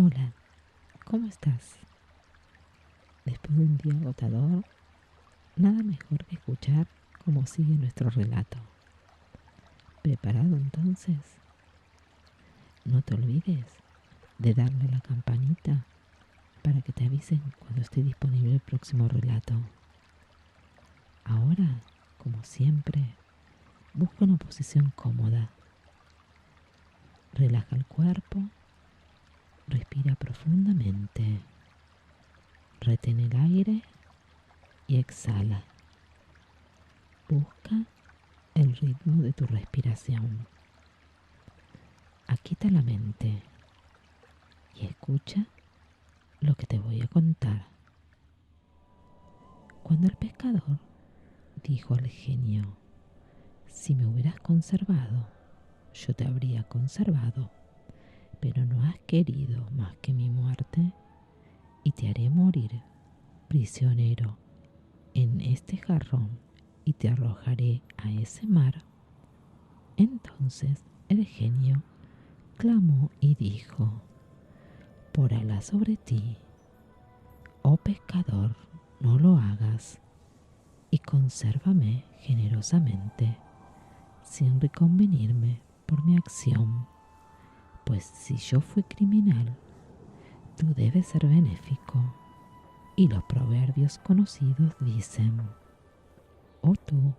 Hola, ¿cómo estás? Después de un día agotador, nada mejor que escuchar cómo sigue nuestro relato. ¿Preparado entonces? No te olvides de darle a la campanita para que te avisen cuando esté disponible el próximo relato. Ahora, como siempre, busca una posición cómoda. Relaja el cuerpo, respira profundamente, retén el aire y exhala. Busca el ritmo de tu respiración. Aquieta la mente y escucha lo que te voy a contar. Cuando el pescador dijo al genio: si me hubieras conservado, yo te habría conservado, pero no has querido más que mi muerte y te haré morir prisionero en este jarrón y te arrojaré a ese mar. Entonces el genio clamó y dijo: por Alá sobre ti, oh pescador, no lo hagas y consérvame generosamente, sin reconvenirme por mi acción, pues si yo fui criminal, tú debes ser benéfico. Y los proverbios conocidos dicen: oh tú,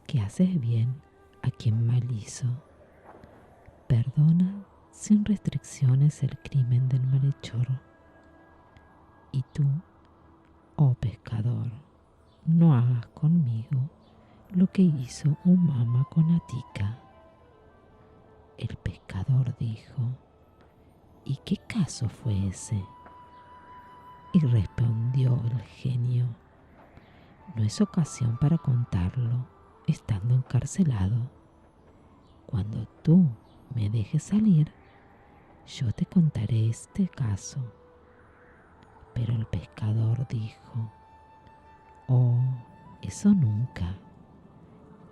que haces bien a quien mal hizo, perdona sin restricciones el crimen del malhechor. Y tú, oh pescador, no hagas conmigo lo que hizo Umama con Atika. El pescador dijo: ¿y qué caso fue ese? Y respondió el genio: no es ocasión para contarlo estando encarcelado. Cuando tú me dejes salir, yo te contaré este caso. Pero el pescador dijo: oh, eso nunca.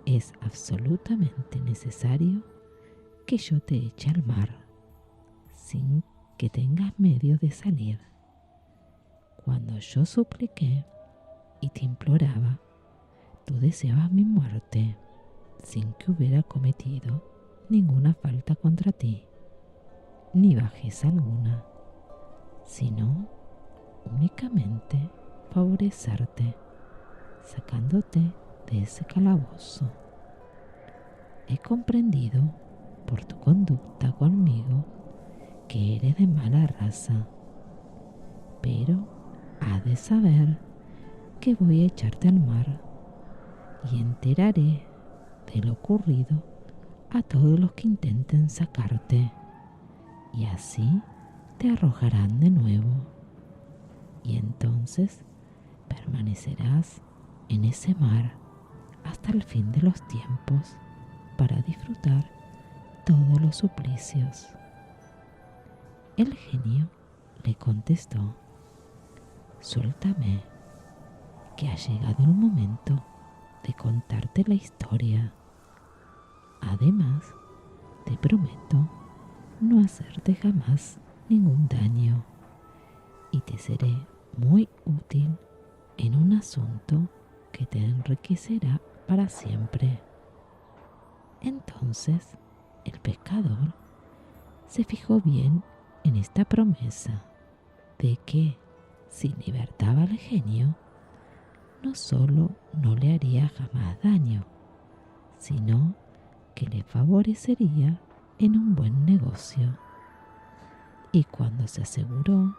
Es absolutamente necesario que yo te eche al mar, sin que tengas medio de salir. Cuando yo supliqué y te imploraba, tú deseabas mi muerte, sin que hubiera cometido ninguna falta contra ti, ni bajeza alguna, sino únicamente favorecerte, sacándote de ese calabozo. He comprendido por tu conducta conmigo que eres de mala raza, pero has de saber que voy a echarte al mar y enteraré de lo ocurrido a todos los que intenten sacarte, y así te arrojarán de nuevo, y entonces permanecerás en ese mar hasta el fin de los tiempos para disfrutar todos los suplicios. El genio le contestó: suéltame, que ha llegado el momento de contarte la historia. Además, te prometo no hacerte jamás ningún daño y te seré muy útil en un asunto que te enriquecerá para siempre. Entonces el pescador se fijó bien en esta promesa de que, si libertaba al genio, no solo no le haría jamás daño, sino que le favorecería en un buen negocio. Y cuando se aseguró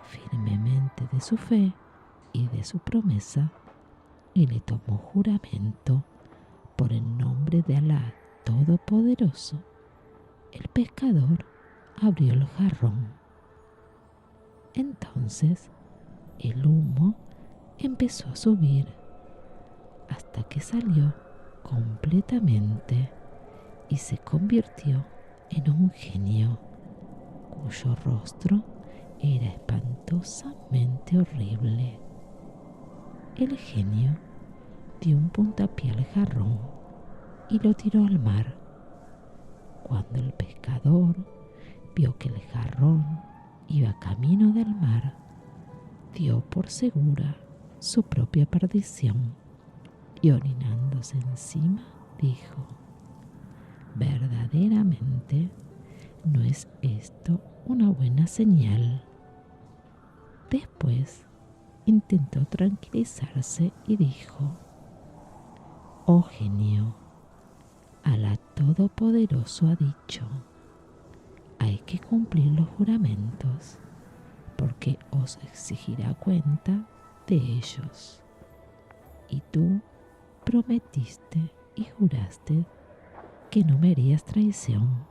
firmemente de su fe y de su promesa, y le tomó juramento por el nombre de Alá Todopoderoso, el pescador abrió el jarrón. Entonces el humo empezó a subir hasta que salió completamente y se convirtió en un genio cuyo rostro era espantosamente horrible. El genio dio un puntapié al jarrón y lo tiró al mar. Cuando el pescador vio que el jarrón iba camino del mar, dio por segura su propia perdición y orinándose encima dijo: verdaderamente no es esto una buena señal. Después intentó tranquilizarse y dijo: oh genio, Alá Todopoderoso ha dicho, hay que cumplir los juramentos, porque os exigirá cuenta de ellos. Y tú prometiste y juraste que no me harías traición,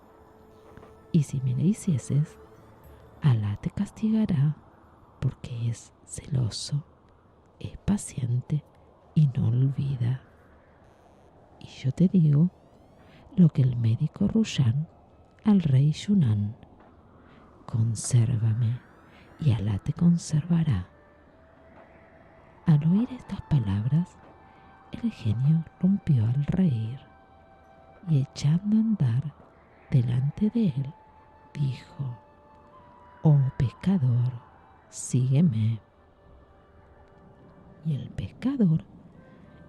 y si me la hicieses, Alá te castigará, porque es celoso, es paciente y no olvida. Y yo te digo lo que el médico Rushan al rey Yunnan: consérvame y Alá te conservará. Al oír estas palabras, el genio rompió al reír y echando a andar delante de él, dijo: oh pescador, sígueme. Y el pescador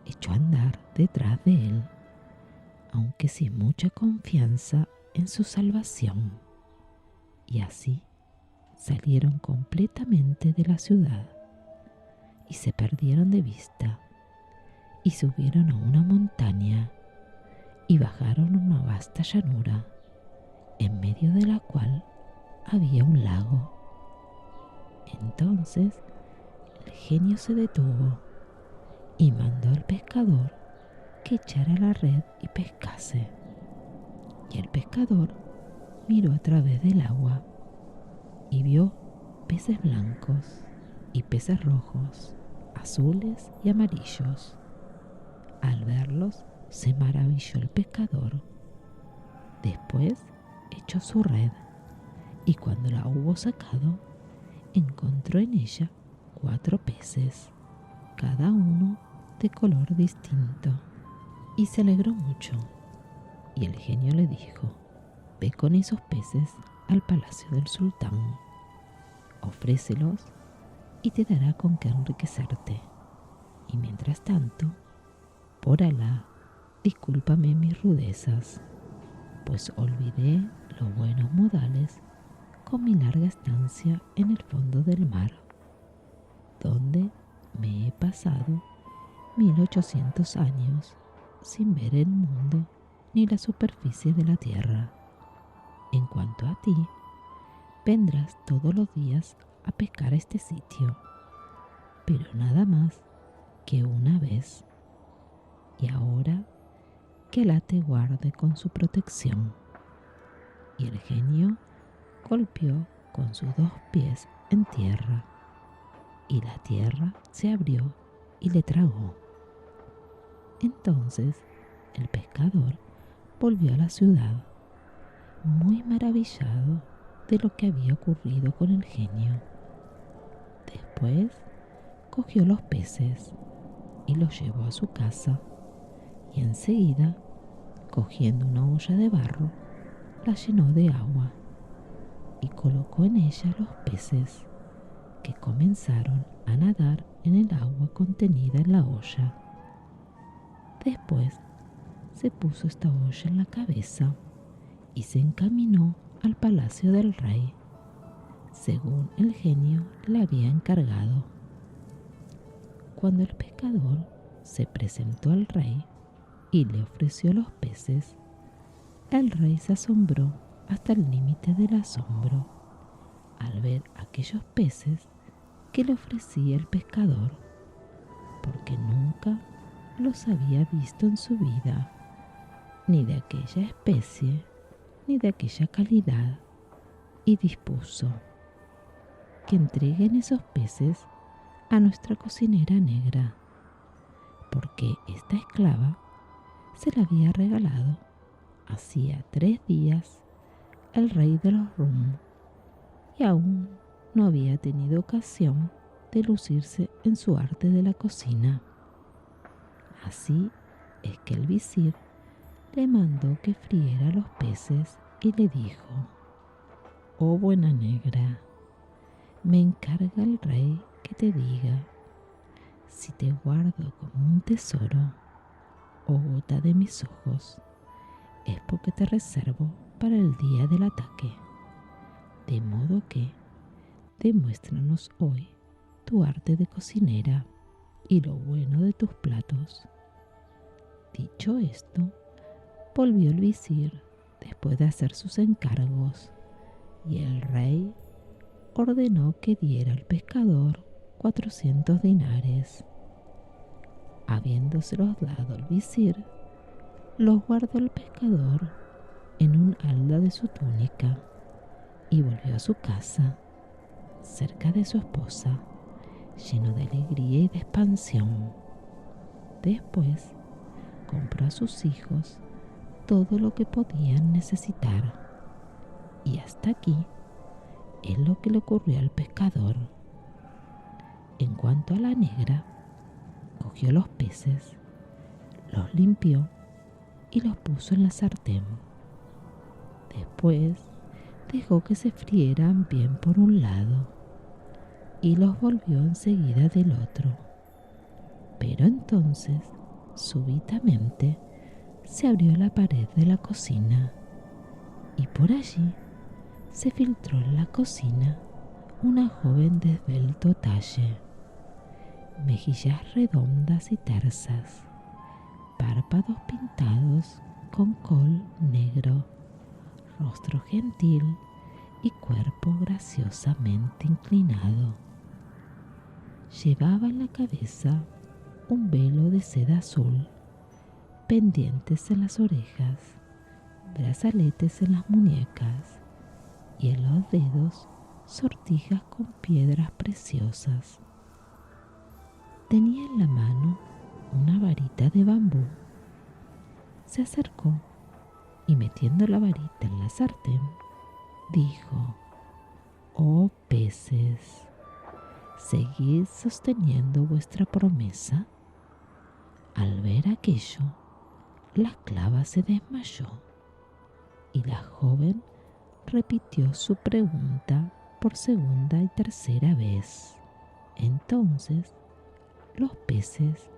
echó a andar detrás de él, aunque sin mucha confianza en su salvación. Y así salieron completamente de la ciudad y se perdieron de vista, y subieron a una montaña y bajaron a una vasta llanura, en medio de la cual había un lago. Entonces el genio se detuvo y mandó al pescador que echara la red y pescase. Y el pescador miró a través del agua y vio peces blancos y peces rojos, azules y amarillos. Al verlos se maravilló el pescador. Después echó su red y cuando la hubo sacado, encontró en ella 4 peces, cada uno de color distinto, y se alegró mucho. Y el genio le dijo: ve con esos peces al palacio del sultán, ofrécelos y te dará con qué enriquecerte. Y mientras tanto, por Alá, discúlpame mis rudezas, pues olvidé los buenos modales con mi larga estancia en el fondo del mar, donde me he pasado 1800 años sin ver el mundo ni la superficie de la tierra. En cuanto a ti, vendrás todos los días a pescar a este sitio, pero nada más que una vez. Y ahora que Alá te guarde con su protección. Y el genio golpeó con sus 2 pies en tierra, y la tierra se abrió y le tragó. Entonces el pescador volvió a la ciudad, muy maravillado de lo que había ocurrido con el genio. Después cogió los peces y los llevó a su casa, y enseguida, cogiendo una olla de barro, la llenó de agua y colocó en ella los peces, que comenzaron a nadar en el agua contenida en la olla. Después se puso esta olla en la cabeza y se encaminó al palacio del rey, según el genio le había encargado. Cuando el pescador se presentó al rey y le ofreció los peces, el rey se asombró hasta el límite del asombro al ver aquellos peces que le ofrecía el pescador, porque nunca los había visto en su vida, ni de aquella especie, ni de aquella calidad, y dispuso que entreguen esos peces a nuestra cocinera negra, porque esta esclava se la había regalado hacía 3 días el rey de los Rum, y aún no había tenido ocasión de lucirse en su arte de la cocina. Así es que el visir le mandó que friera los peces y le dijo: oh buena negra, me encarga el rey que te diga si te guardo como un tesoro o gota de mis ojos, es porque te reservo para el día del ataque. De modo que demuéstranos hoy tu arte de cocinera y lo bueno de tus platos. Dicho esto, volvió el visir después de hacer sus encargos, y el rey ordenó que diera al pescador 400 dinares. Habiéndoselos dado el visir, los guardó el pescador en un halda de su túnica y volvió a su casa, cerca de su esposa, lleno de alegría y de expansión. Después compró a sus hijos todo lo que podían necesitar. Y hasta aquí es lo que le ocurrió al pescador. En cuanto a la negra, cogió los peces, los limpió y los puso en la sartén. Después dejó que se frieran bien por un lado y los volvió enseguida del otro. Pero entonces, súbitamente, se abrió la pared de la cocina y por allí se filtró en la cocina una joven de esbelto talle, mejillas redondas y tersas, párpados pintados con col negro, rostro gentil y cuerpo graciosamente inclinado. Llevaba en la cabeza un velo de seda azul, pendientes en las orejas, brazaletes en las muñecas y en los dedos sortijas con piedras preciosas. Tenía en la mano una varita de bambú. Se acercó y metiendo la varita en la sartén, dijo: «Oh peces, ¿seguid sosteniendo vuestra promesa?». Al ver aquello, la esclava se desmayó y la joven repitió su pregunta por segunda y tercera vez. Entonces los peces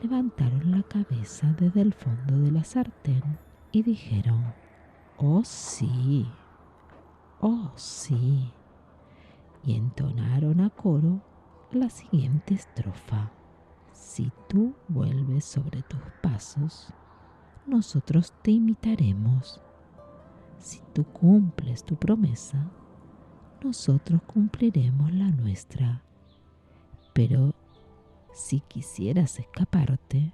levantaron la cabeza desde el fondo de la sartén y dijeron: «Oh sí, oh sí», y entonaron a coro la siguiente estrofa: «Si tú vuelves sobre tus pasos, nosotros te imitaremos. Si tú cumples tu promesa, nosotros cumpliremos la nuestra. Pero si quisieras escaparte,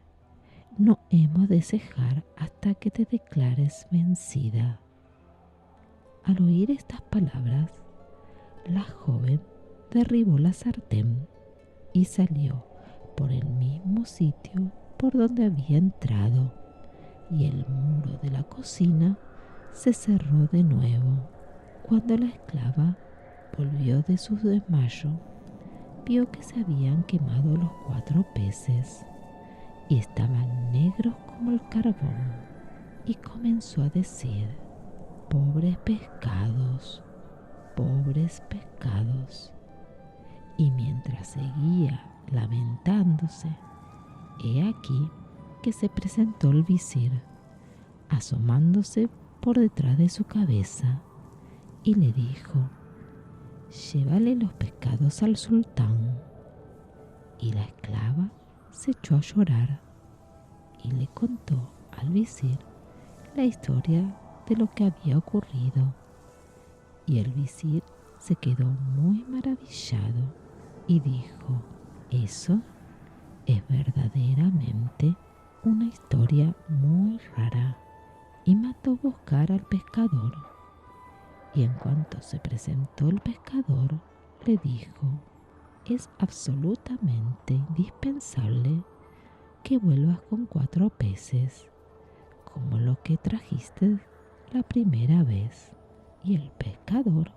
no hemos de cejar hasta que te declares vencida». Al oír estas palabras, la joven derribó la sartén y salió por el mismo sitio por donde había entrado, y el muro de la cocina se cerró de nuevo. Cuando la esclava volvió de su desmayo, vio que se habían quemado los 4 peces y estaban negros como el carbón, y comenzó a decir: «Pobres pescados, pobres pescados». Y mientras seguía lamentándose, he aquí que se presentó el visir, asomándose por detrás de su cabeza, y le dijo: «Llévale los pescados al sultán». Y la esclava se echó a llorar y le contó al visir la historia de lo que había ocurrido. Y el visir se quedó muy maravillado y dijo: «Eso es verdaderamente una historia muy rara». Y mandó buscar al pescador. Y en cuanto se presentó el pescador, le dijo: «Es absolutamente indispensable que vuelvas con 4 peces, como lo que trajiste la primera vez». Y el pescador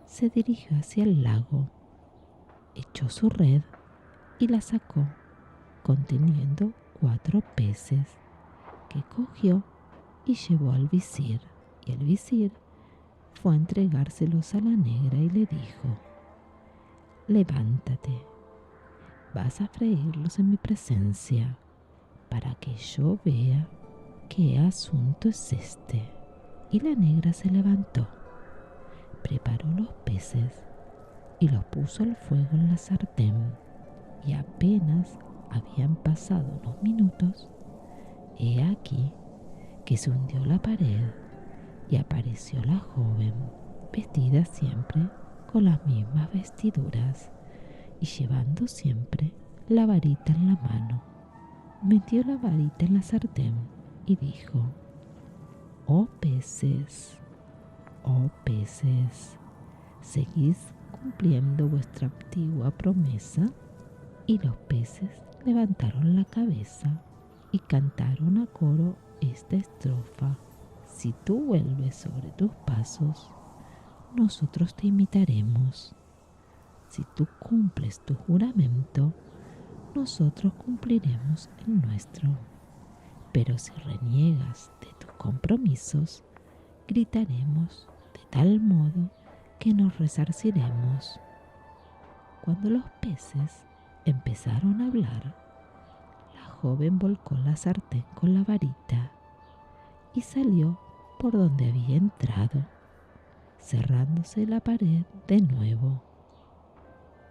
se dirigió hacia el lago, echó su red y la sacó, conteniendo 4 peces, que cogió y llevó al visir. Y el visir fue a entregárselos a la negra y le dijo: levántate, vas a freírlos en mi presencia, para que yo vea qué asunto es este. Y la negra se levantó, preparó los peces y los puso al fuego en la sartén, y apenas habían pasado unos minutos, he aquí que se hundió la pared y apareció la joven, vestida siempre con las mismas vestiduras y llevando siempre la varita en la mano. Metió la varita en la sartén y dijo: oh peces, ¿seguís cumpliendo vuestra antigua promesa? Y los peces levantaron la cabeza y cantaron a coro esta estrofa: si tú vuelves sobre tus pasos, nosotros te imitaremos. Si tú cumples tu juramento, nosotros cumpliremos el nuestro. Pero si reniegas de tus compromisos, gritaremos de tal modo que nos resarciremos. Cuando los peces empezaron a hablar, la joven volcó la sartén con la varita y salió por donde había entrado, cerrándose la pared de nuevo.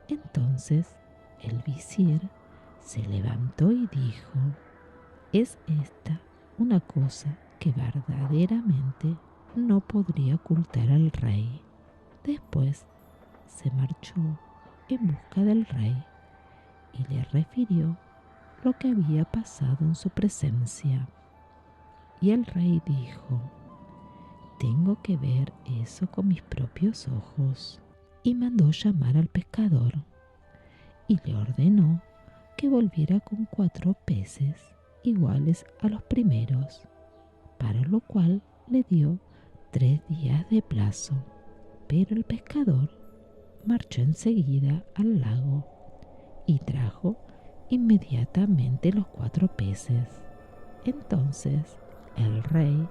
Entonces el visir se levantó y dijo: es esta una cosa que verdaderamente no podría ocultar al rey. Después se marchó en busca del rey y le refirió lo que había pasado en su presencia. Y el rey dijo: tengo que ver eso con mis propios ojos. Y mandó llamar al pescador y le ordenó que volviera con 4 peces iguales a los primeros, para lo cual le dio 3 días de plazo. Pero el pescador marchó enseguida al lago y trajo inmediatamente los 4 peces. Entonces el rey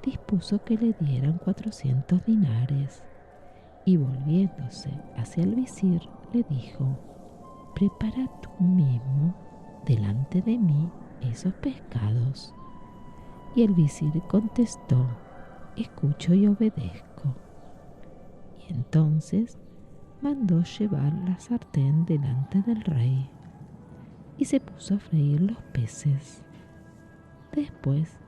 dispuso que le dieran 400 dinares y volviéndose hacia el visir le dijo: prepara tú mismo delante de mí esos pescados. Y el visir contestó: escucho y obedezco. Y entonces mandó llevar la sartén delante del rey y se puso a freír los peces. Después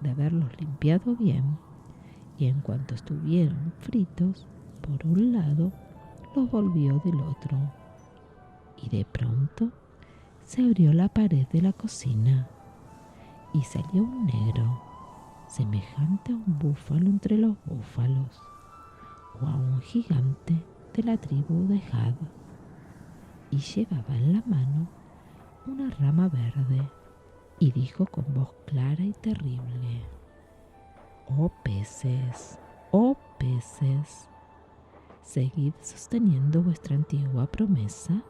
de haberlos limpiado bien, y en cuanto estuvieron fritos por un lado, los volvió del otro. Y de pronto se abrió la pared de la cocina y salió un negro, semejante a un búfalo entre los búfalos, o a un gigante de la tribu de Gad, y llevaba en la mano una rama verde, y dijo con voz clara y terrible: oh peces, ¿seguid sosteniendo vuestra antigua promesa?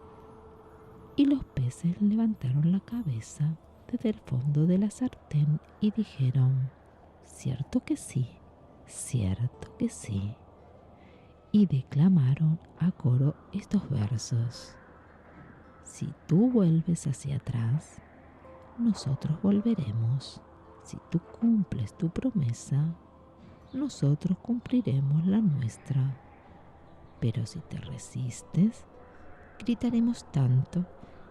Y los peces levantaron la cabeza desde el fondo de la sartén y dijeron: cierto que sí, cierto que sí. Y declamaron a coro estos versos: si tú vuelves hacia atrás, nosotros volveremos. Si tú cumples tu promesa, nosotros cumpliremos la nuestra. Pero si te resistes, gritaremos tanto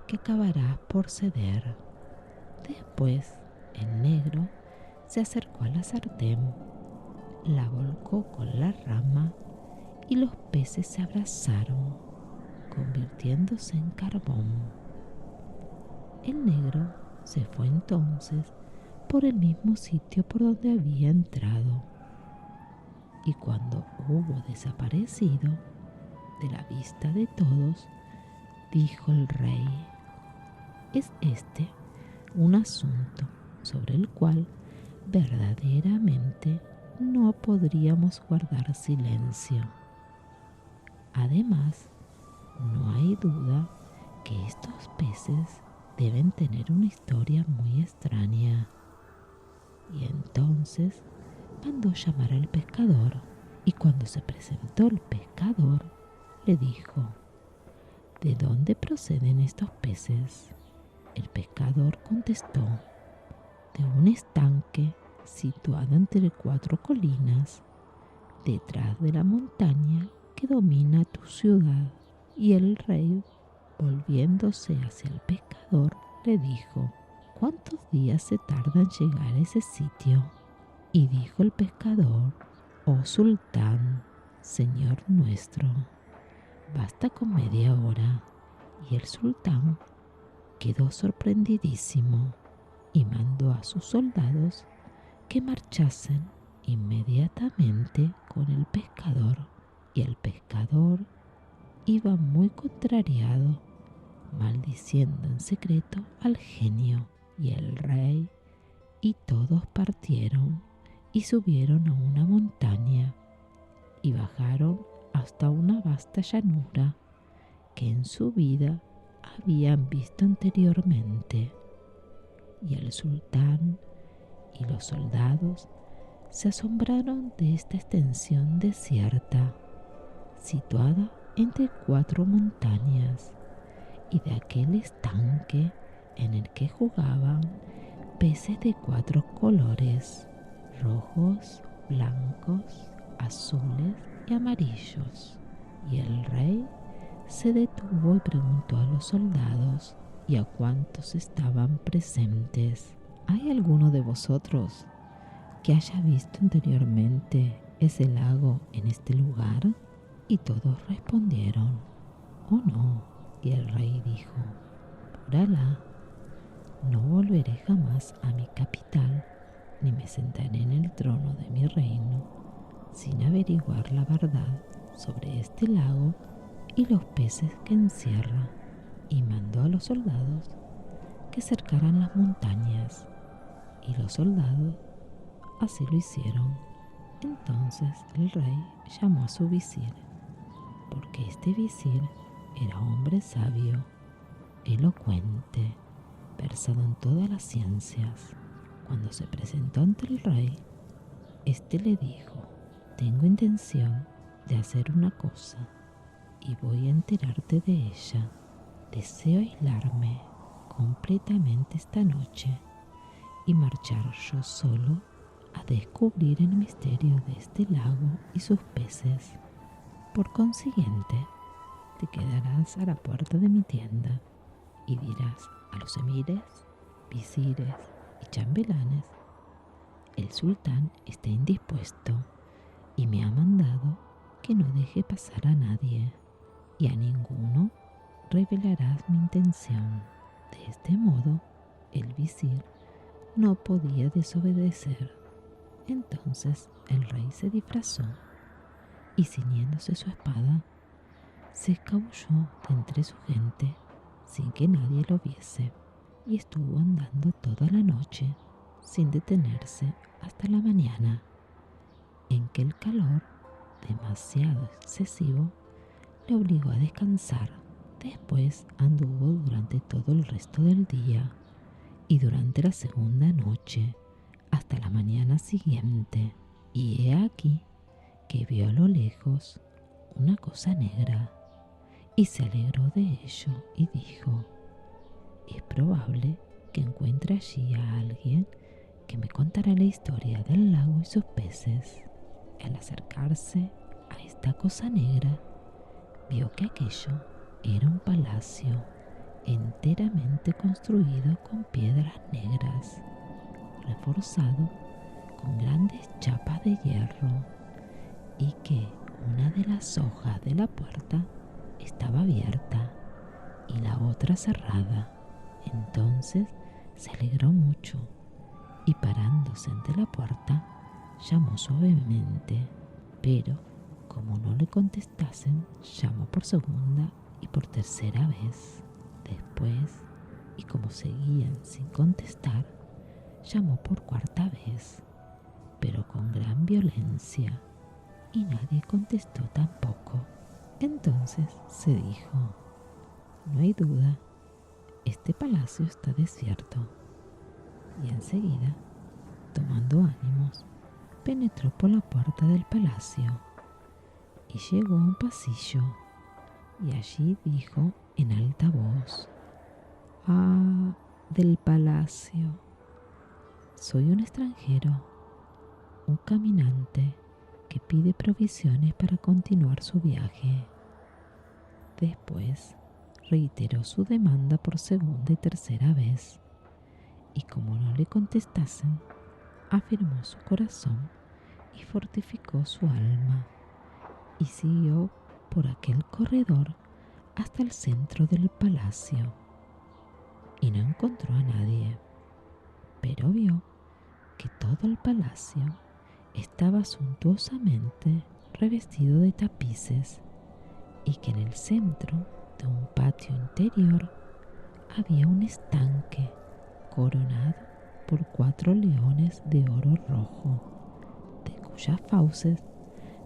que acabarás por ceder. Después el negro se acercó a la sartén, la volcó con la rama y los peces se abrazaron, convirtiéndose en carbón. El negro se fue entonces por el mismo sitio por donde había entrado, y cuando hubo desaparecido de la vista de todos, dijo el rey: es este un asunto sobre el cual verdaderamente no podríamos guardar silencio. Además, no hay duda que estos peces deben tener una historia muy extraña. Y entonces mandó llamar al pescador, y cuando se presentó el pescador, le dijo: ¿de dónde proceden estos peces? El pescador contestó: de un estanque situado entre 4 colinas, detrás de la montaña que domina tu ciudad. Y el rey, volviéndose hacia el pescador, le dijo: ¿cuántos días se tarda en llegar a ese sitio? Y dijo el pescador: oh sultán, señor nuestro, basta con media hora. Y el sultán quedó sorprendidísimo y mandó a sus soldados que marchasen inmediatamente con el pescador. Y el pescador iba muy contrariado, maldiciendo en secreto al genio. Y el rey y todos partieron y subieron a una montaña y bajaron hasta una vasta llanura que en su vida habían visto anteriormente. Y el sultán y los soldados se asombraron de esta extensión desierta, situada entre 4 montañas, y de aquel estanque en el que jugaban peces de 4 colores: rojos, blancos, azules y amarillos. Y el rey se detuvo y preguntó a los soldados y a cuantos estaban presentes: ¿hay alguno de vosotros que haya visto anteriormente ese lago en este lugar? Y todos respondieron: oh no. Y el rey dijo: por Alá, no volveré jamás a mi capital, ni me sentaré en el trono de mi reino sin averiguar la verdad sobre este lago y los peces que encierra. Y mandó a los soldados que cercaran las montañas, y los soldados así lo hicieron. Entonces el rey llamó a su visir, porque este visir era hombre sabio, elocuente, versado en todas las ciencias. Cuando se presentó ante el rey, éste le dijo: tengo intención de hacer una cosa y voy a enterarte de ella. Deseo aislarme completamente esta noche y marchar yo solo a descubrir el misterio de este lago y sus peces. Por consiguiente, te quedarás a la puerta de mi tienda y dirás a los emires, visires y chambelanes: el sultán está indispuesto y me ha mandado que no deje pasar a nadie, y a ninguno revelarás mi intención. De este modo, el visir no podía desobedecer. Entonces el rey se disfrazó y, ciñéndose su espada, se escabulló de entre su gente sin que nadie lo viese, y estuvo andando toda la noche sin detenerse hasta la mañana, en que el calor, demasiado excesivo, le obligó a descansar. Después anduvo durante todo el resto del día y durante la segunda noche hasta la mañana siguiente, y he aquí que vio a lo lejos una cosa negra y se alegró de ello y dijo: es probable que encuentre allí a alguien que me contará la historia del lago y sus peces. Al acercarse a esta cosa negra, vio que aquello era un palacio enteramente construido con piedras negras, reforzado con grandes chapas de hierro, y que una de las hojas de la puerta estaba abierta y la otra cerrada. Entonces se alegró mucho y, parándose ante la puerta, llamó suavemente, pero como no le contestasen, llamó por segunda y por tercera vez. Después, y como seguían sin contestar, llamó por cuarta vez, pero con gran violencia, y nadie contestó tampoco. Entonces se dijo: no hay duda, este palacio está desierto. Y enseguida, tomando ánimos, penetró por la puerta del palacio y llegó a un pasillo, y allí dijo en alta voz: «Ah, del palacio. Soy un extranjero, un caminante que pide provisiones para continuar su viaje». Después reiteró su demanda por segunda y tercera vez, y como no le contestasen, afirmó su corazón y fortificó su alma, y siguió por aquel corredor hasta el centro del palacio, y no encontró a nadie, pero vio que todo el palacio estaba suntuosamente revestido de tapices, y que en el centro de un patio interior había un estanque coronado por 4 leones de oro rojo, de cuyas fauces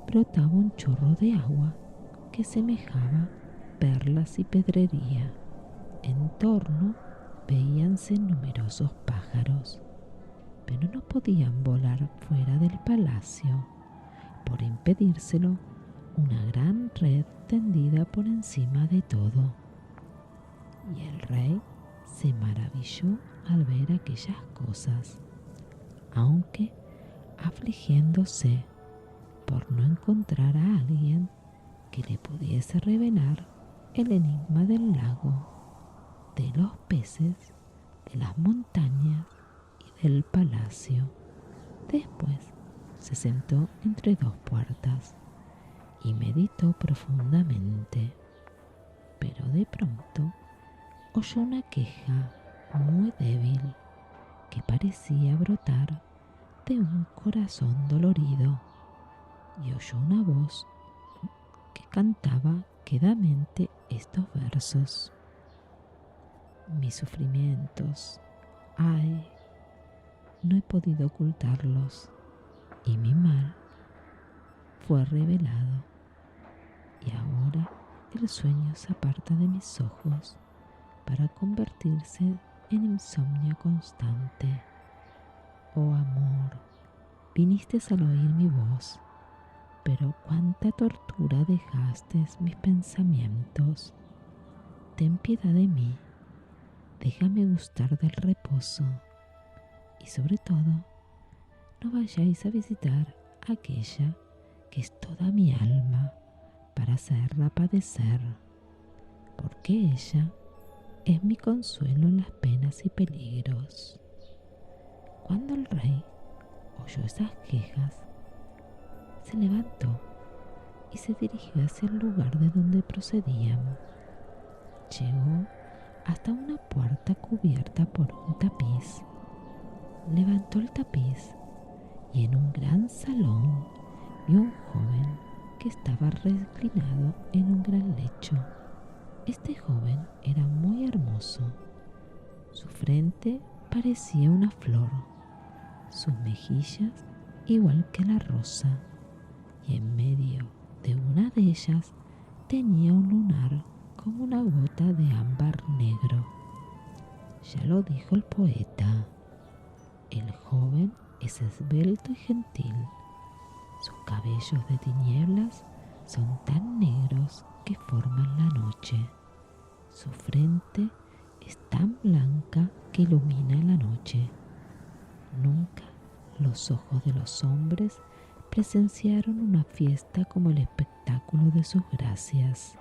brotaba un chorro de agua que semejaba perlas y pedrería. En torno veíanse numerosos pájaros, pero no podían volar fuera del palacio, por impedírselo una gran red tendida por encima de todo. Y el rey se maravilló al ver aquellas cosas, aunque afligiéndose por no encontrar a alguien que le pudiese revelar el enigma del lago, de los peces, de las montañas y del palacio. Después se sentó entre 2 puertas y meditó profundamente, pero de pronto oyó una queja muy débil que parecía brotar de un corazón dolorido, y oyó una voz que cantaba quedamente estos versos: «Mis sufrimientos, ay, no he podido ocultarlos, y mi mal fue revelado, y ahora el sueño se aparta de mis ojos para convertirse en insomnio constante. Oh amor, viniste al oír mi voz, pero cuánta tortura dejaste mis pensamientos. Ten piedad de mí, déjame gustar del reposo, y sobre todo, no vayáis a visitar a aquella que es toda mi alma para hacerla padecer, porque ella es mi consuelo en las penas y peligros». Cuando el rey oyó esas quejas, se levantó y se dirigió hacia el lugar de donde procedían. Llegó hasta una puerta cubierta por un tapiz. Levantó el tapiz y en un gran salón vio un joven que estaba reclinado en un gran lecho. Este joven era muy hermoso. Su frente parecía una flor, sus mejillas igual que la rosa, y en medio de una de ellas tenía un lunar como una gota de ámbar negro. Ya lo dijo el poeta: el joven es esbelto y gentil, sus cabellos de tinieblas son tan negros que forman la noche, su frente es tan blanca que ilumina la noche. Nunca los ojos de los hombres presenciaron una fiesta como el espectáculo de sus gracias.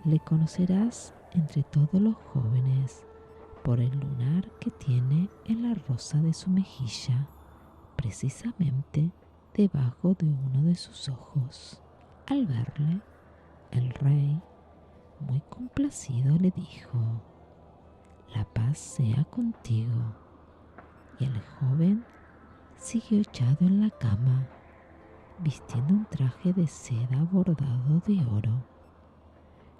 Le conocerás entre todos los jóvenes por el lunar que tiene en la rosa de su mejilla, precisamente debajo de uno de sus ojos. Al verle, el rey, muy complacido, le dijo: «La paz sea contigo». Y el joven siguió echado en la cama, vistiendo un traje de seda bordado de oro.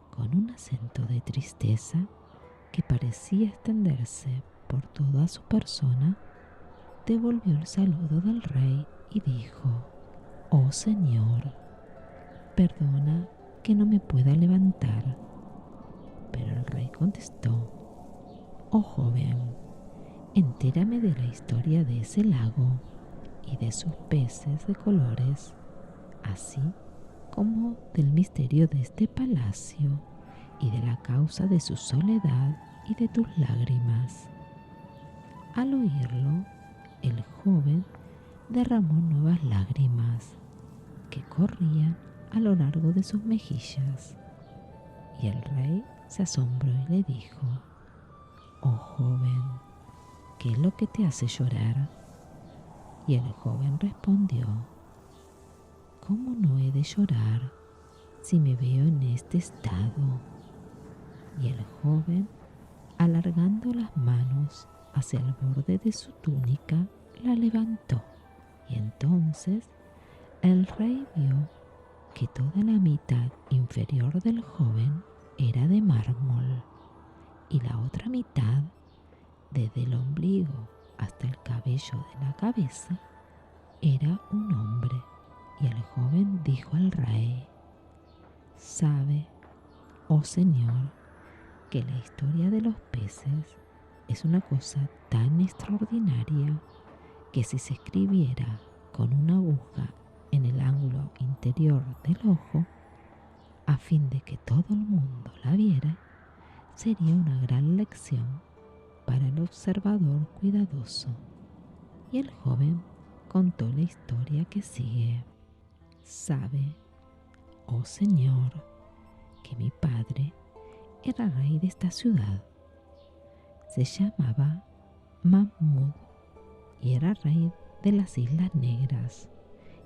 Con un acento de tristeza que parecía extenderse por toda su persona, devolvió el saludo del rey y dijo: «Oh Señor, perdona que no me pueda levantar». Pero el rey contestó: «Oh joven, entérame de la historia de ese lago y de sus peces de colores, así como del misterio de este palacio y de la causa de su soledad y de tus lágrimas. Al oírlo, el joven derramó nuevas lágrimas que corrían a lo largo de sus mejillas. Y el rey se asombró y le dijo: «Oh joven, ¿qué es lo que te hace llorar?». Y el joven respondió: «¿Cómo no he de llorar si me veo en este estado?». Y el joven, alargando las manos hacia el borde de su túnica, la levantó. Y entonces el rey vio que toda la mitad inferior del joven era de mármol y la otra mitad, desde el ombligo hasta el cabello de la cabeza, era un hombre. Y el joven dijo al rey: «Sabe, oh señor, que la historia de los peces es una cosa tan extraordinaria que si se escribiera con una aguja en el ángulo interior del ojo, a fin de que todo el mundo la viera, sería una gran lección para el observador cuidadoso». Y el joven contó la historia que sigue. «Sabe, oh señor, que mi padre era rey de esta ciudad. Se llamaba Mahmud y era rey de las Islas Negras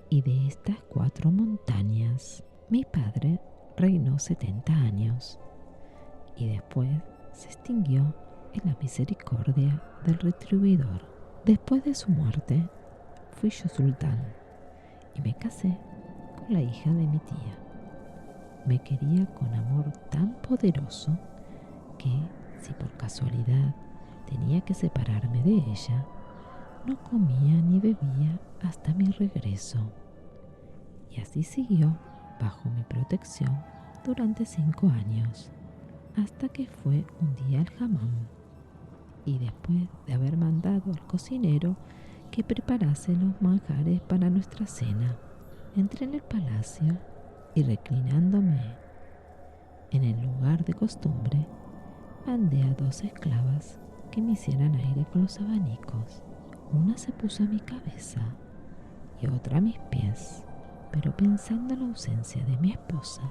y de estas 4 montañas. Mi padre reinó 70 años y después se extinguió en la misericordia del retribuidor. Después de su muerte, fui yo sultán y me casé con la hija de mi tía. Me quería con amor tan poderoso que, si por casualidad tenía que separarme de ella, no comía ni bebía hasta mi regreso. Y así siguió bajo mi protección durante 5 años, hasta que fue un día al hammam. Y después de haber mandado al cocinero que preparase los manjares para nuestra cena, entré en el palacio y, reclinándome en el lugar de costumbre, mandé a 2 esclavas que me hicieran aire con los abanicos. Una se puso a mi cabeza y otra a mis pies, pero pensando en la ausencia de mi esposa,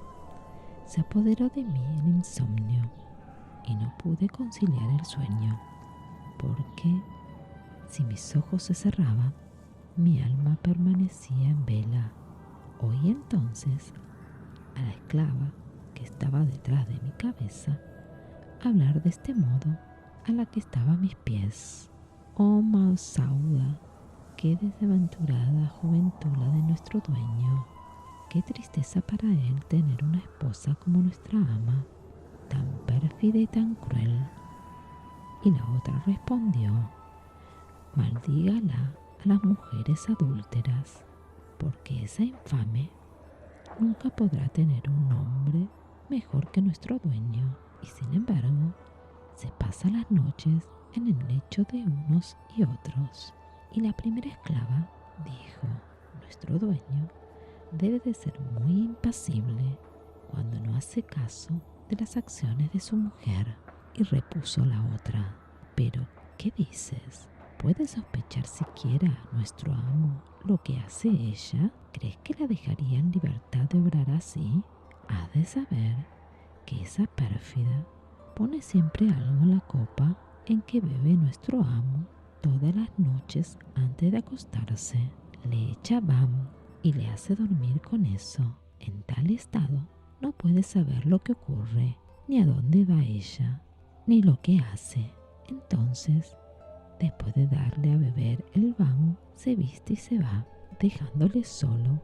se apoderó de mí el insomnio y no pude conciliar el sueño, porque si mis ojos se cerraban, mi alma permanecía en vela. Oí entonces a la esclava que estaba detrás de mi cabeza hablar de este modo a la que estaba a mis pies: «Oh Mausauda, qué desventurada juventud la de nuestro dueño. Qué tristeza para él tener una esposa como nuestra ama, tan pérfida y tan cruel». Y la otra respondió: «Maldígala a las mujeres adúlteras, porque esa infame nunca podrá tener un hombre mejor que nuestro dueño, y sin embargo se pasa las noches en el lecho de unos y otros». Y la primera esclava dijo: «Nuestro dueño debe de ser muy impasible cuando no hace caso de las acciones de su mujer». Y repuso la otra: «¿Pero qué dices? ¿Puedes sospechar siquiera nuestro amo lo que hace ella? ¿Crees que la dejaría en libertad de obrar así? Has de saber que esa pérfida pone siempre algo en la copa en que bebe nuestro amo todas las noches antes de acostarse. Le echa bam y le hace dormir con eso. En tal estado no puede saber lo que ocurre, ni a dónde va ella, ni lo que hace. Entonces, después de darle a beber el bam, se viste y se va, dejándole solo,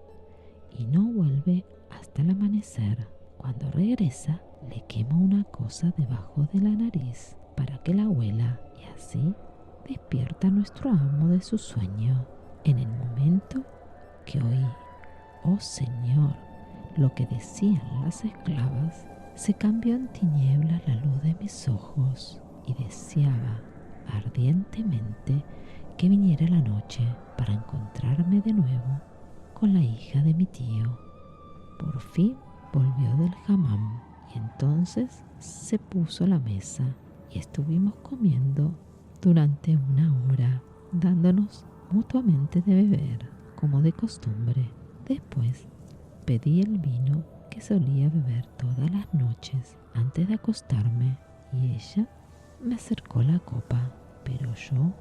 y no vuelve hasta el amanecer. Cuando regresa, le quema una cosa debajo de la nariz para que la huela, y así despierta a nuestro amo de su sueño. En el momento que oí, oh Señor, lo que decían las esclavas, se cambió en tinieblas la luz de mis ojos y deseaba ardientemente que viniera la noche para encontrarme de nuevo con la hija de mi tío. Por fin volvió del hammam y Entonces se puso a la mesa y estuvimos comiendo durante 1 hora, dándonos mutuamente de beber, como de costumbre. Después pedí el vino que solía beber todas las noches antes de acostarme y ella me acercó la copa, pero yo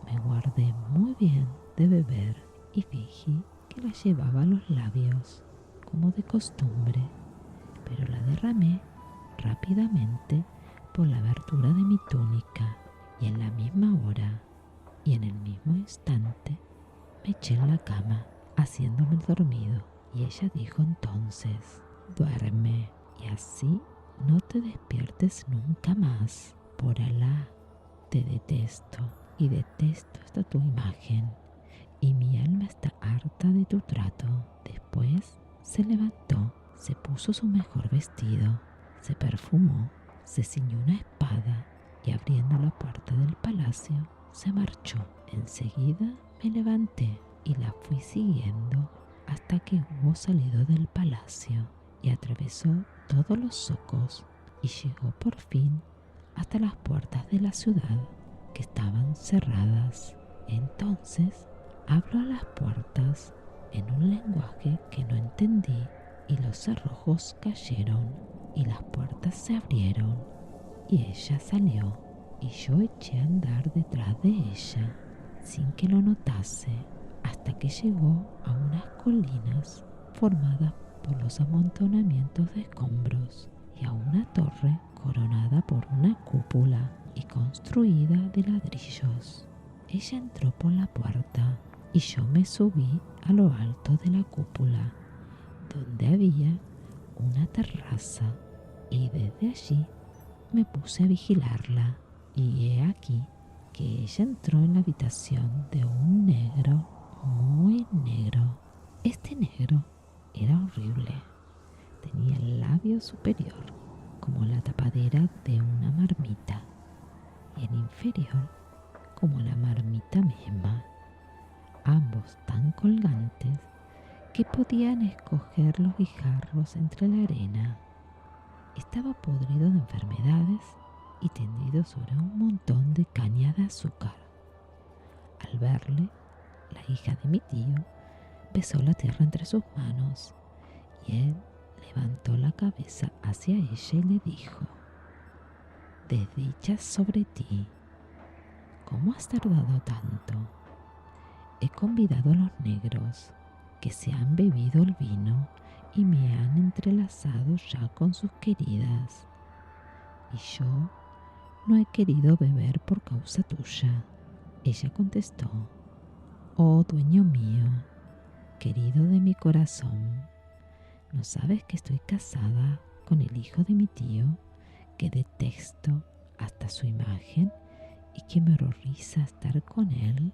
me guardé muy bien de beber y fingí que la llevaba a los labios, como de costumbre, pero la derramé rápidamente por la abertura de mi túnica y en la misma hora y en el mismo instante me eché en la cama haciéndome el dormido y ella dijo entonces: duerme y así no te despiertes nunca más. Por Alá, te detesto y detesto esta tu imagen y mi alma está harta de tu trato. Después se levantó, se puso su mejor vestido, se perfumó, se ciñó una espada y abriendo la puerta del palacio se marchó. Enseguida me levanté y la fui siguiendo hasta que hubo salido del palacio y atravesó todos los zocos y llegó por fin hasta las puertas de la ciudad, que estaban cerradas. Entonces habló a las puertas en un lenguaje que no entendí y los cerrojos cayeron y las puertas se abrieron y ella salió y yo eché a andar detrás de ella sin que lo notase hasta que llegó a unas colinas formadas por los amontonamientos de escombros y a una torre coronada por una cúpula y construida de ladrillos. Ella entró por la puerta y yo me subí a lo alto de la cúpula, donde había una terraza, y desde allí me puse a vigilarla. Y he aquí que ella entró en la habitación de un negro, muy negro. Este negro era horrible. Tenía el labio superior como la tapadera de una marmita y el inferior como la marmita misma, ambos tan colgantes que podían escoger los guijarros entre la arena. Estaba podrido de enfermedades y tendido sobre un montón de caña de azúcar. Al verle, la hija de mi tío besó la tierra entre sus manos y él levantó la cabeza hacia ella y le dijo: desdichas sobre ti, ¿cómo has tardado tanto? He convidado a los negros, que se han bebido el vino y me han entrelazado ya con sus queridas, y yo no he querido beber por causa tuya. Ella contestó: oh dueño mío, querido de mi corazón, ¿no sabes que estoy casada con el hijo de mi tío, que detesto hasta su imagen y que me horroriza estar con él?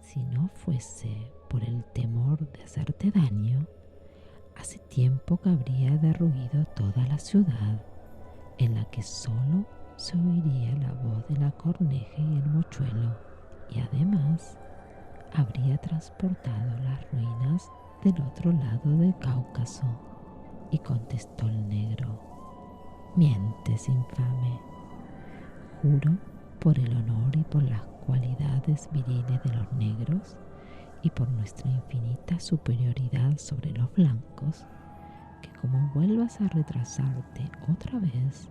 Si no fuese por el temor de hacerte daño, hace tiempo que habría derruido toda la ciudad, en la que solo se oiría la voz de la corneja y el mochuelo, y además habría transportado las ruinas del otro lado del Cáucaso. Y contestó el negro: mientes, infame. Juro por el honor y por las cualidades viriles de los negros y por nuestra infinita superioridad sobre los blancos, que como vuelvas a retrasarte otra vez,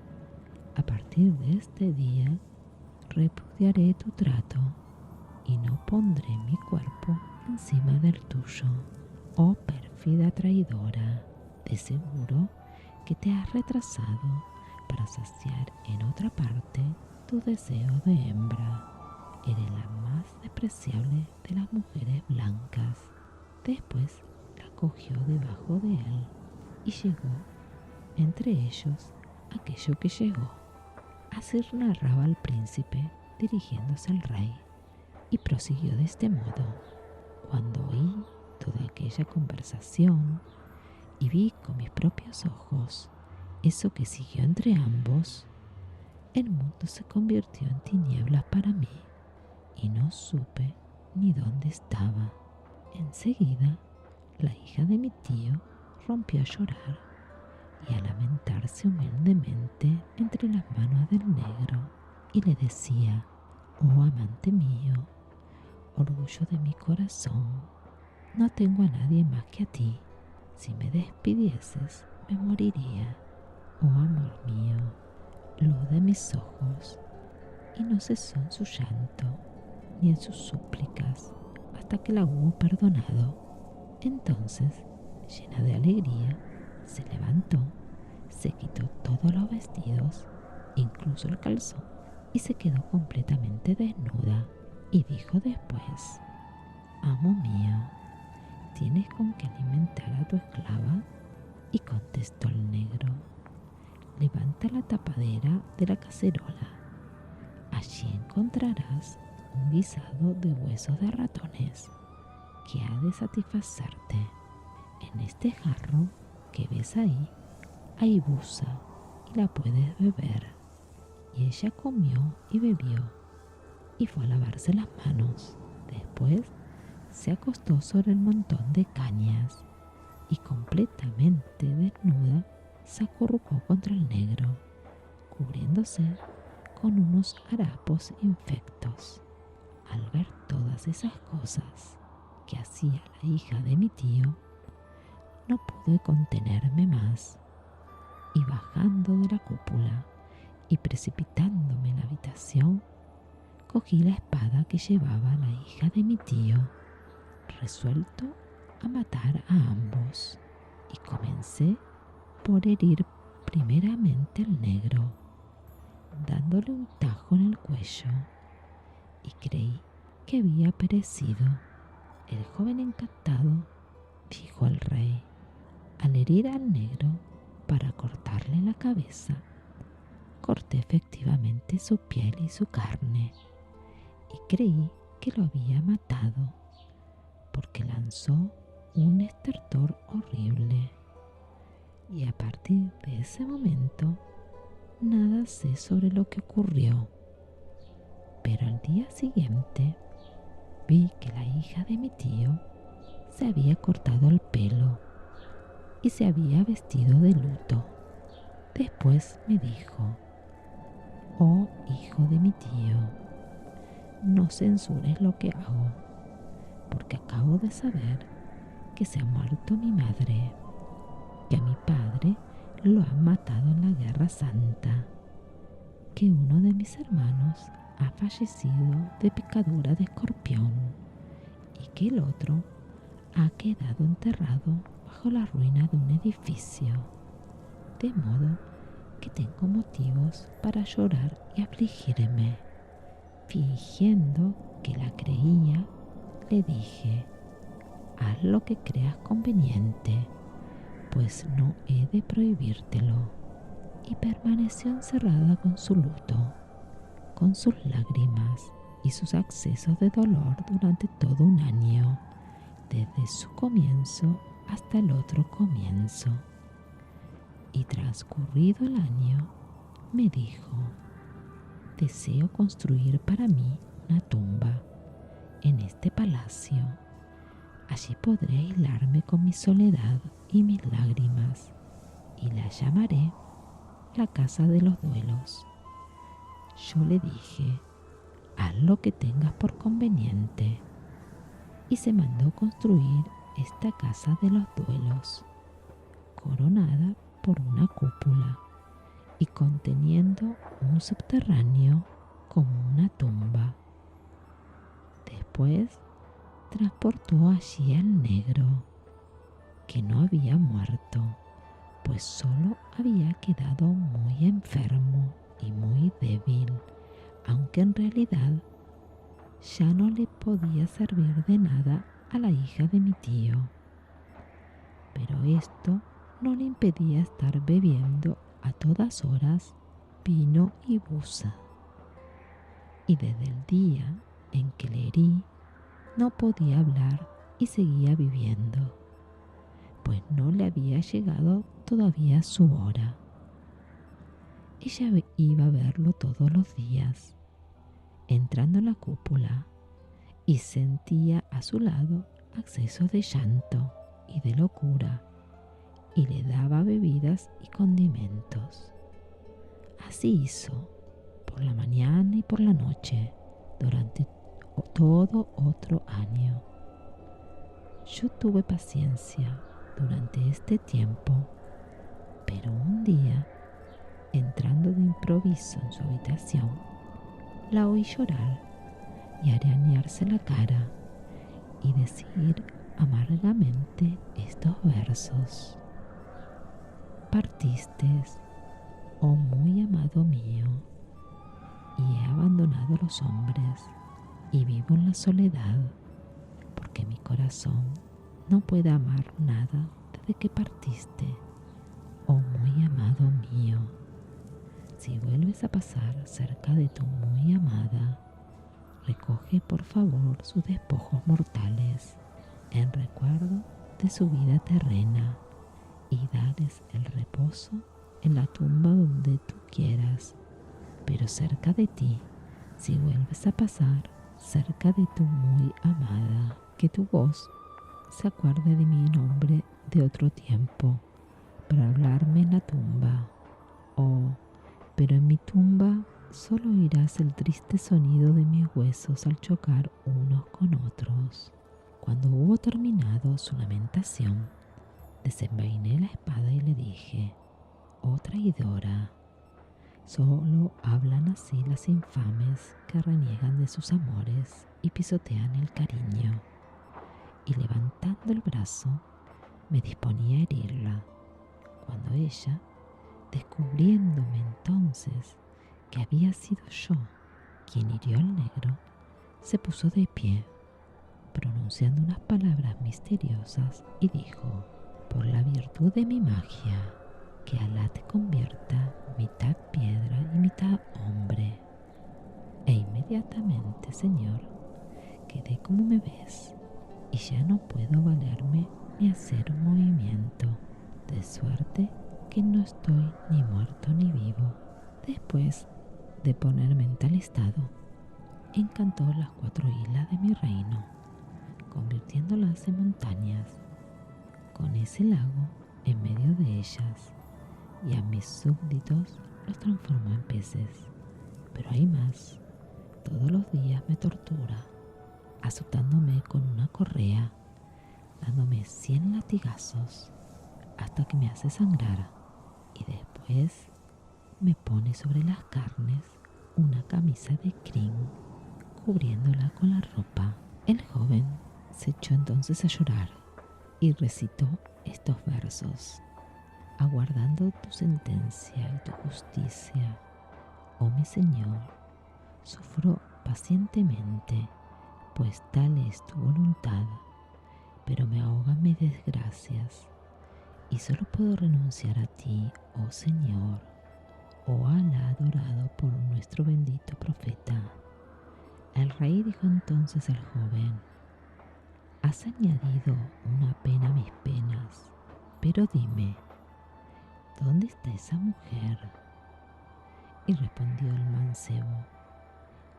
a partir de este día repudiaré tu trato y no pondré mi cuerpo encima del tuyo. Oh pérfida traidora, de seguro que te has retrasado para saciar en otra parte tu deseo de hembra. Eres la más despreciable de las mujeres blancas. Después la cogió debajo de él y llegó entre ellos aquello que llegó. Así narraba el príncipe dirigiéndose al rey y prosiguió de este modo: cuando oí toda aquella conversación y vi con mis propios ojos eso que siguió entre ambos, el mundo se convirtió en tinieblas para mí y no supe ni dónde estaba. Enseguida, la hija de mi tío rompió a llorar y a lamentarse humildemente entre las manos del negro, y le decía: «Oh amante mío, orgullo de mi corazón, no tengo a nadie más que a ti. Si me despidieses, me moriría. Oh amor mío, luz de mis ojos». Y no cesó en su llanto ni en sus súplicas hasta que la hubo perdonado. Entonces, llena de alegría, se levantó, se quitó todos los vestidos, incluso el calzón, y se quedó completamente desnuda. Y dijo después: «Amo mío, ¿tienes con qué alimentar a tu esclava?». Y contestó el negro: «Levanta la tapadera de la cacerola. Allí encontrarás un guisado de huesos de ratones que ha de satisfacerte. En este jarro que ves ahí hay buza y la puedes beber». Y ella comió y bebió y fue a lavarse las manos. Después se acostó sobre el montón de cañas y completamente desnuda se acurrucó contra el negro, cubriéndose con unos harapos infectos. Al ver todas esas cosas que hacía la hija de mi tío, no pude contenerme más, y bajando de la cúpula y precipitándome en la habitación, cogí la espada que llevaba la hija de mi tío, resuelto a matar a ambos, y comencé por herir primeramente al negro, dándole un tajo en el cuello, y creí que había perecido. El joven encantado dijo al rey: «Al herir al negro para cortarle la cabeza, corté efectivamente su piel y su carne, y creí que lo había matado, porque lanzó un estertor horrible. Y a partir de ese momento nada sé sobre lo que ocurrió. Pero al día siguiente vi que la hija de mi tío se había cortado el pelo y se había vestido de luto. Después me dijo: «Oh hijo de mi tío, no censures lo que hago, porque acabo de saber que se ha muerto mi madre, que a mi padre lo han matado en la Guerra Santa, que uno de mis hermanos ha fallecido de picadura de escorpión y que el otro ha quedado enterrado bajo la ruina de un edificio, de modo que tengo motivos para llorar y afligirme». Fingiendo que la creía, le dije: «Haz lo que creas conveniente, pues no he de prohibírtelo». Y permaneció encerrada con su luto, con sus lágrimas y sus accesos de dolor durante todo un año, desde su comienzo hasta el otro comienzo. Y transcurrido el año, me dijo: «Deseo construir para mí una tumba en este palacio. Allí podré aislarme con mi soledad y mis lágrimas, y la llamaré la casa de los duelos». Yo le dije: «Haz lo que tengas por conveniente». Y se mandó construir esta casa de los duelos, coronada por una cúpula y conteniendo un subterráneo como una tumba. Después transportó allí al negro, que no había muerto, pues solo había quedado muy enfermo y muy débil, aunque en realidad ya no le podía servir de nada a la hija de mi tío. Pero esto no le impedía estar bebiendo a todas horas vino y buza. Y desde el día en que le herí, no podía hablar y seguía viviendo, pues no le había llegado todavía su hora. Ella iba a verlo todos los días, entrando en la cúpula, y sentía a su lado accesos de llanto y de locura, y le daba bebidas y condimentos. Así hizo por la mañana y por la noche durante todo otro año. Yo tuve paciencia durante este tiempo, pero un día, entrando de improviso en su habitación, la oí llorar y arañarse la cara y decir amargamente estos versos: partiste, oh muy amado mío, y he abandonado a los hombres y vivo en la soledad, porque mi corazón no puede amar nada desde que partiste, oh muy amado mío. Si vuelves a pasar cerca de tu muy amada, recoge por favor sus despojos mortales en recuerdo de su vida terrena y dales el reposo en la tumba donde tú quieras, pero cerca de ti, si vuelves a pasar cerca de tu muy amada, que tu voz se acuerde de mi nombre de otro tiempo para hablarme en la tumba. Oh, pero en mi tumba solo oirás el triste sonido de mis huesos al chocar unos con otros. Cuando hubo terminado su lamentación, desenvainé la espada y le dije: oh traidora, solo hablan así las infames que reniegan de sus amores y pisotean el cariño. Y levantando el brazo, me disponía a herirla, cuando ella, descubriéndome entonces que había sido yo quien hirió al negro, se puso de pie, pronunciando unas palabras misteriosas, y dijo: por la virtud de mi magia, que Alá te convierta mitad piedra y mitad hombre. E inmediatamente, Señor, quedé como me ves, y ya no puedo valerme ni hacer un movimiento, de suerte que no estoy ni muerto ni vivo. Después de ponerme en tal estado, encantó las 4 islas de mi reino, convirtiéndolas en montañas, con ese lago en medio de ellas, y a mis súbditos los transformó en peces. Pero hay más: todos los días me tortura, azotándome con una correa, dándome 100 latigazos hasta que me hace sangrar, y después me pone sobre las carnes una camisa de crin, cubriéndola con la ropa. El joven se echó entonces a llorar y recitó estos versos: aguardando tu sentencia y tu justicia, oh mi Señor, sufro pacientemente, pues tal es tu voluntad, pero me ahogan mis desgracias, y solo puedo renunciar a ti, oh Señor, oh Alá adorado por nuestro bendito profeta. El rey dijo entonces al joven: has añadido una pena a mis penas, pero dime, ¿dónde está esa mujer? Y respondió el mancebo: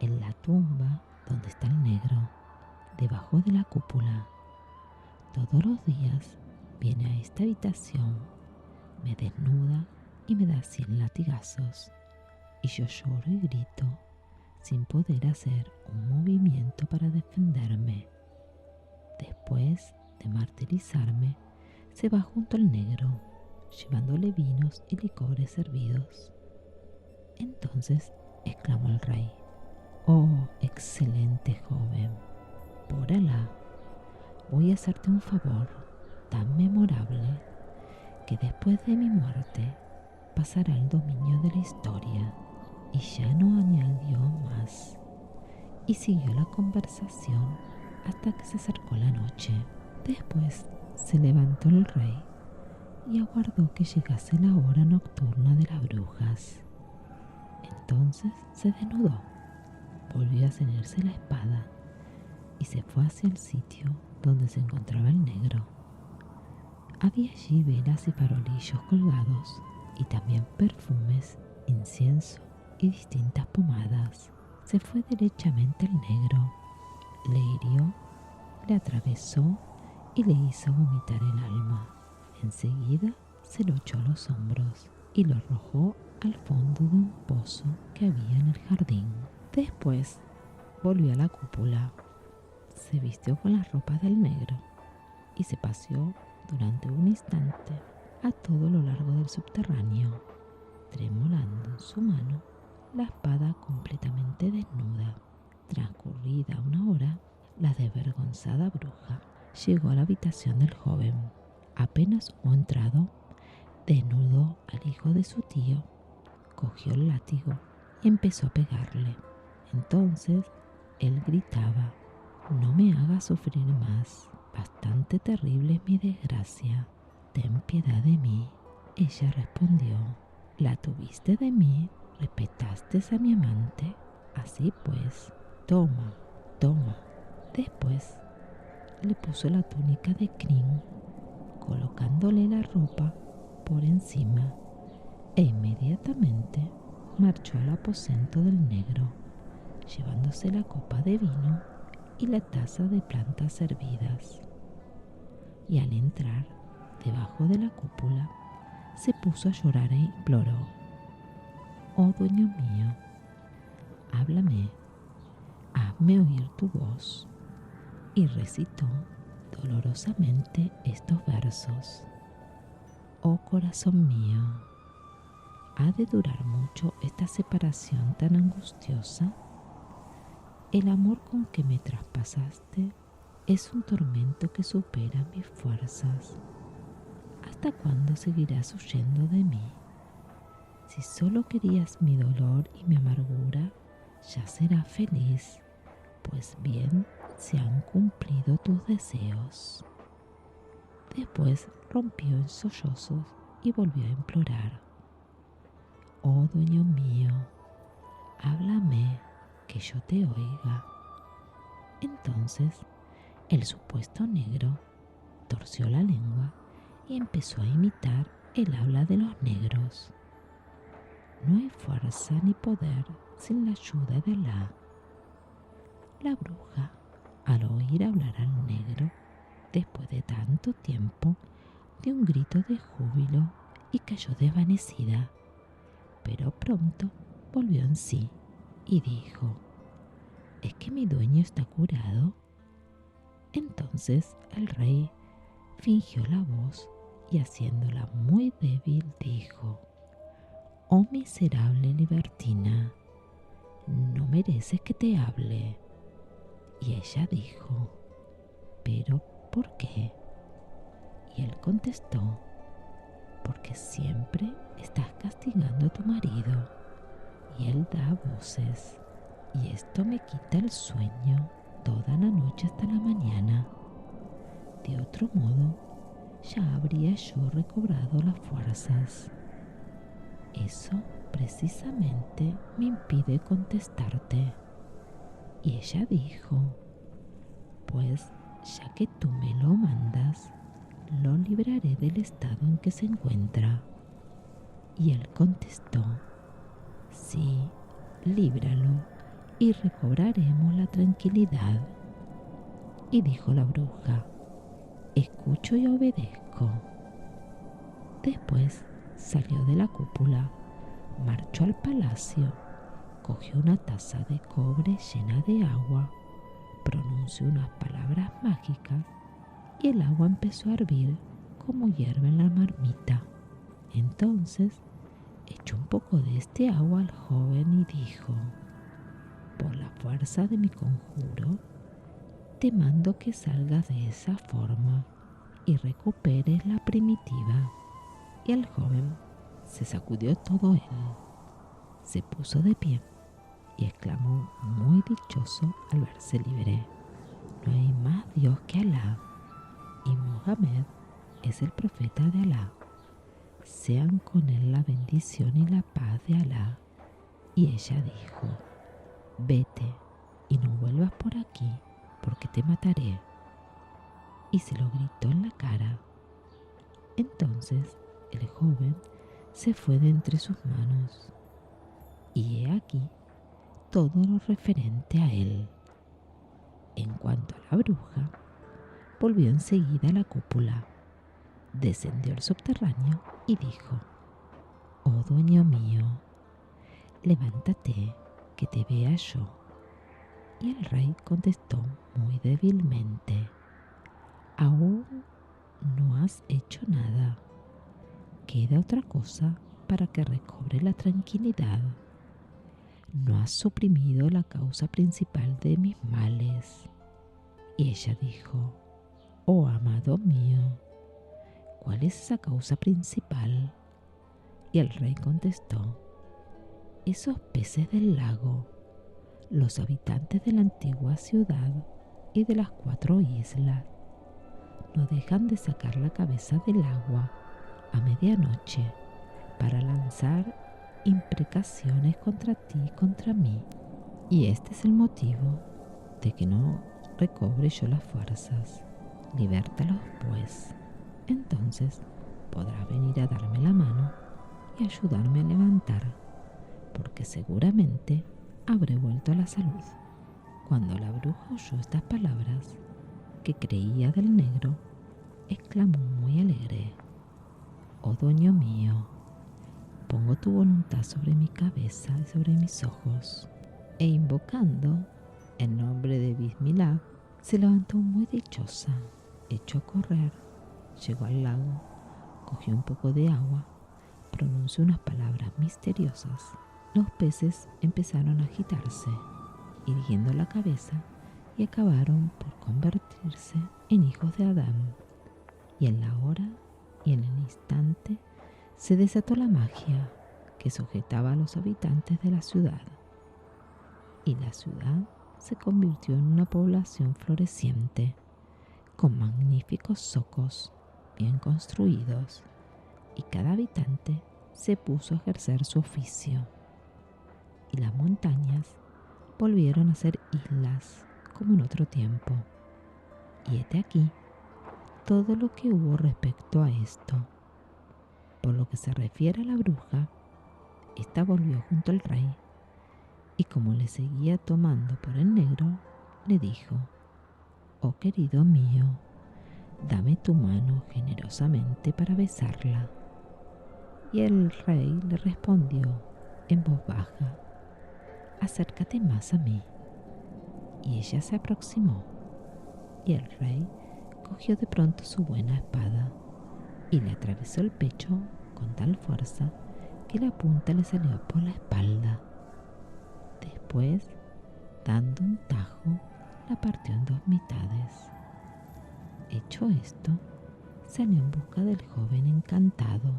en la tumba donde está el negro, debajo de la cúpula. Todos los días viene a esta habitación, me desnuda y me da 100 latigazos, y yo lloro y grito sin poder hacer un movimiento para defenderme. Después de martirizarme, se va junto al negro, llevándole vinos y licores servidos. Entonces exclamó el rey: oh excelente joven, por Alá, voy a hacerte un favor tan memorable que después de mi muerte pasará al dominio de la historia. Y ya no añadió más, y siguió la conversación hasta que se acercó la noche. Después se levantó el rey y aguardó que llegase la hora nocturna de las brujas. Entonces se desnudó, volvió a ceñirse la espada y se fue hacia el sitio donde se encontraba el negro. Había allí velas y farolillos colgados, y también perfumes, incienso y distintas pomadas. Se fue derechamente al negro, le hirió, le atravesó y le hizo vomitar el alma. Enseguida se lo echó a los hombros y lo arrojó al fondo de un pozo que había en el jardín. Después volvió a la cúpula, se vistió con las ropas del negro y se paseó durante un instante a todo lo largo del subterráneo, tremolando en su mano la espada completamente desnuda. Transcurrida una hora, la desvergonzada bruja llegó a la habitación del joven. Apenas hubo entrado, desnudó al hijo de su tío, cogió el látigo y empezó a pegarle. Entonces él gritaba: «No me hagas sufrir más, bastante terrible es mi desgracia, ten piedad de mí». Ella respondió: «La tuviste de mí, respetaste a mi amante, así pues, toma, toma». Después le puso la túnica de crin, colocándole la ropa por encima, e inmediatamente marchó al aposento del negro, llevándose la copa de vino y la taza de plantas servidas. Y al entrar debajo de la cúpula, se puso a llorar e imploró: «Oh dueño mío, háblame, hazme oír tu voz». Y recitó dolorosamente estos versos: «Oh corazón mío, ¿ha de durar mucho esta separación tan angustiosa? El amor con que me traspasaste es un tormento que supera mis fuerzas. ¿Hasta cuándo seguirás huyendo de mí? Si solo querías mi dolor y mi amargura, ya serás feliz, pues bien se han cumplido tus deseos». Después rompió en sollozos y volvió a implorar: «Oh dueño mío, háblame, que yo te oiga». Entonces el supuesto negro torció la lengua y empezó a imitar el habla de los negros: «No hay fuerza ni poder sin la ayuda de Alá». La bruja, al oír hablar al negro, después de tanto tiempo, dio un grito de júbilo y cayó desvanecida, pero pronto volvió en sí y dijo: «¿Es que mi dueño está curado?». Entonces el rey fingió la voz y, haciéndola muy débil, dijo: «Oh miserable libertina, ¿no mereces que te hable?». Y ella dijo: «¿Pero por qué?». Y él contestó: «Porque siempre estás castigando a tu marido y él da voces, y esto me quita el sueño toda la noche hasta la mañana. De otro modo, ya habría yo recobrado las fuerzas. Eso precisamente me impide contestarte». Y ella dijo: «Pues ya que tú me lo mandas, lo libraré del estado en que se encuentra». Y él contestó: «Sí, líbralo y recobraremos la tranquilidad». Y dijo la bruja: «Escucho y obedezco». Después salió de la cúpula, marchó al palacio, cogió una taza de cobre llena de agua, pronunció unas palabras mágicas y el agua empezó a hervir como hierve en la marmita. Entonces echó un poco de este agua al joven y dijo: «Por la fuerza de mi conjuro, te mando que salgas de esa forma y recuperes la primitiva». Y el joven se sacudió todo él, se puso de pie y exclamó muy dichoso al verse libre: «No hay más Dios que Alá, y Mohammed es el profeta de Alá. Sean con él la bendición y la paz de Alá». Y ella dijo: «Vete y no vuelvas por aquí, porque te mataré». Y se lo gritó en la cara. Entonces el joven se fue de entre sus manos. Y he aquí todo lo referente a él. En cuanto a la bruja, volvió enseguida a la cúpula, descendió al subterráneo y dijo: «Oh dueño mío, levántate, que te vea yo». Y el rey contestó muy débilmente: «Aún no has hecho nada. Queda otra cosa para que recobre la tranquilidad. No has suprimido la causa principal de mis males». Y ella dijo: «Oh amado mío, ¿cuál es esa causa principal?». Y el rey contestó: «Esos peces del lago, los habitantes de la antigua ciudad y de las 4 islas, no dejan de sacar la cabeza del agua a medianoche para lanzar imprecaciones contra ti y contra mí. Y este es el motivo de que no recobre yo las fuerzas. Libértalos, pues. Entonces podrás venir a darme la mano y ayudarme a levantar, porque seguramente habré vuelto a la salud». Cuando la bruja oyó estas palabras, que creía del negro, exclamó muy alegre: «Oh dueño mío, pongo tu voluntad sobre mi cabeza y sobre mis ojos». E invocando el nombre de Bismillah, se levantó muy dichosa, echó a correr, llegó al lago, cogió un poco de agua, pronunció unas palabras misteriosas. Los peces empezaron a agitarse, irguiendo la cabeza, y acabaron por convertirse en hijos de Adán. Y en la hora y en el instante se desató la magia que sujetaba a los habitantes de la ciudad. Y la ciudad se convirtió en una población floreciente, con magníficos zocos bien construidos, y cada habitante se puso a ejercer su oficio. Y las montañas volvieron a ser islas como en otro tiempo. Y hete aquí todo lo que hubo respecto a esto. Por lo que se refiere a la bruja, ésta volvió junto al rey, y como le seguía tomando por el negro, le dijo: «Oh querido mío, dame tu mano generosamente para besarla». Y el rey le respondió en voz baja: «Acércate más a mí». Y ella se aproximó, y el rey cogió de pronto su buena espada y le atravesó el pecho con tal fuerza que la punta le salió por la espalda. Después, dando un tajo, la partió en 2 mitades. Hecho esto, salió en busca del joven encantado,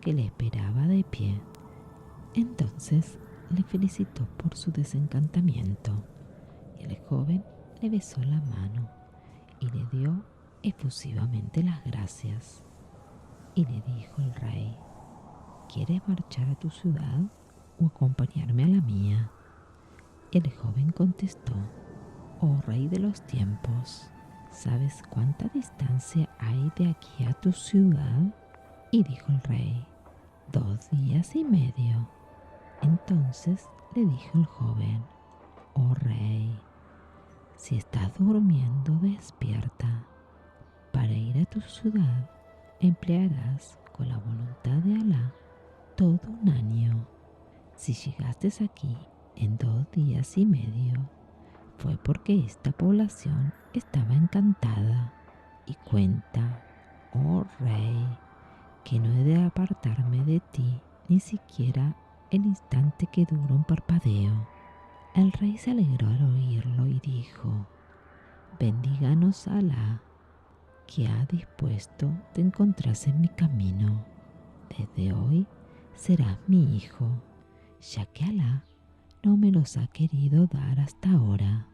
que le esperaba de pie. Entonces le felicitó por su desencantamiento, y el joven le besó la mano y le dio efusivamente las gracias. Y le dijo el rey: «¿Quieres marchar a tu ciudad o acompañarme a la mía?». Y el joven contestó: «Oh rey de los tiempos, ¿sabes cuánta distancia hay de aquí a tu ciudad?». Y dijo el rey: 2 días y medio. Entonces le dijo el joven: «Oh rey, si estás durmiendo, despierta. Para ir a tu ciudad emplearás, con la voluntad de Alá, todo un año. Si llegaste aquí en 2 días y medio, fue porque esta población estaba encantada. Y cuenta, oh rey, que no he de apartarme de ti ni siquiera el instante que dura un parpadeo». El rey se alegró al oírlo y dijo: «Bendíganos Alá, que ha dispuesto de encontrarse en mi camino. Desde hoy serás mi hijo, ya que Alá no me los ha querido dar hasta ahora».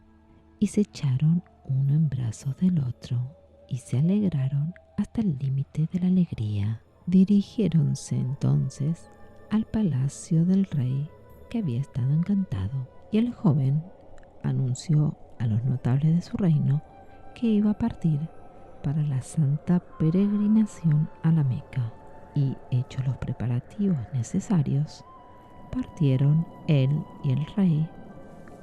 Y se echaron uno en brazos del otro y se alegraron hasta el límite de la alegría. Dirigiéronse entonces al palacio del rey, que había estado encantado, y el joven anunció a los notables de su reino que iba a partir para la santa peregrinación a la Meca. Y hechos los preparativos necesarios, partieron él y el rey,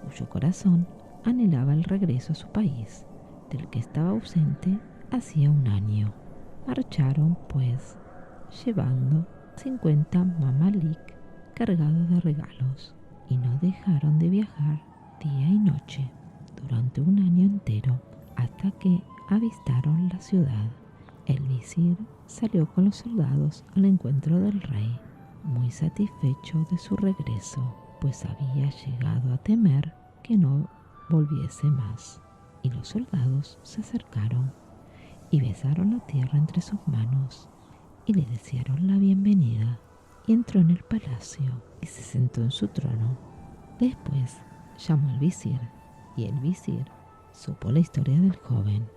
cuyo corazón anhelaba el regreso a su país, del que estaba ausente hacía 1 año. Marcharon, pues, llevando 50 mamalik cargados de regalos, y no dejaron de viajar día y noche durante un año entero, hasta que avistaron la ciudad. El visir salió con los soldados al encuentro del rey, muy satisfecho de su regreso, pues había llegado a temer que no volviese más. Y los soldados se acercaron y besaron la tierra entre sus manos y le desearon la bienvenida. Y entró en el palacio y se sentó en su trono. Después llamó al visir, y el visir supo la historia del joven.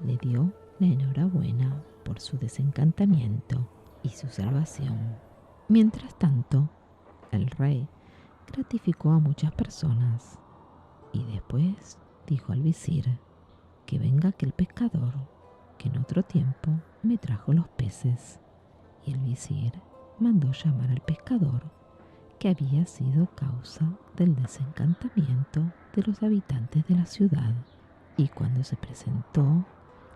Le dio la enhorabuena por su desencantamiento y su salvación. Mientras tanto, el rey gratificó a muchas personas y después dijo al visir que venga aquel pescador que en otro tiempo me trajo los peces. Y el visir mandó llamar al pescador, que había sido causa del desencantamiento de los habitantes de la ciudad. Y cuando se presentó,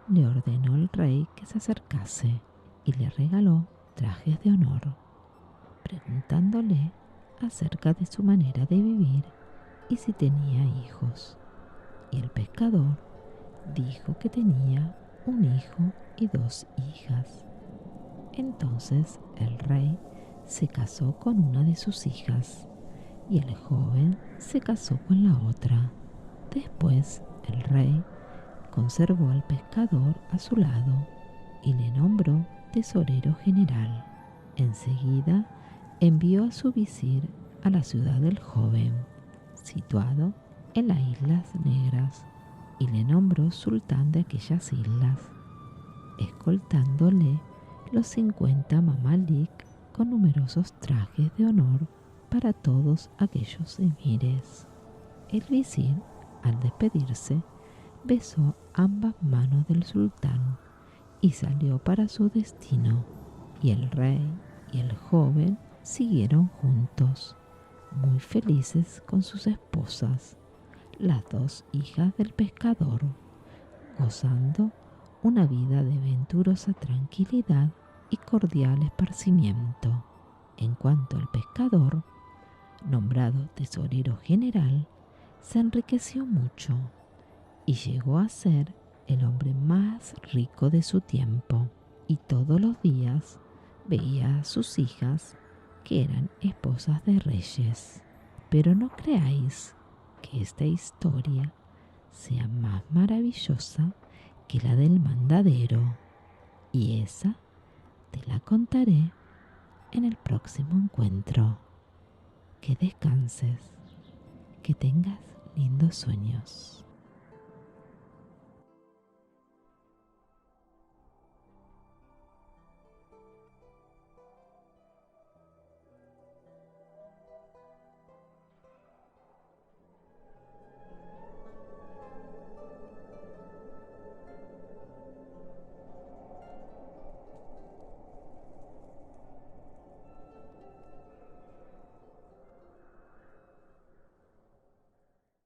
le ordenó al rey que se acercase y le regaló trajes de honor, preguntándole acerca de su manera de vivir y si tenía hijos. Y el pescador dijo que tenía un hijo y 2 hijas. Entonces el rey se casó con una de sus hijas y el joven se casó con la otra. Después el rey conservó al pescador a su lado y le nombró tesorero general. Enseguida envió a su visir a la ciudad del joven, situado en las Islas Negras, y le nombró sultán de aquellas islas, escoltándole los 50 mamalik con numerosos trajes de honor para todos aquellos emires. El visir, al despedirse, besó ambas manos del sultán y salió para su destino, y el rey y el joven siguieron juntos, muy felices con sus esposas, las 2 hijas del pescador, gozando una vida de venturosa tranquilidad y cordial esparcimiento. En cuanto al pescador, nombrado tesorero general, se enriqueció mucho y llegó a ser el hombre más rico de su tiempo, y todos los días veía a sus hijas, que eran esposas de reyes. Pero no creáis que esta historia sea más maravillosa que la del mandadero, y esa te la contaré en el próximo encuentro. Que descanses, que tengas lindos sueños.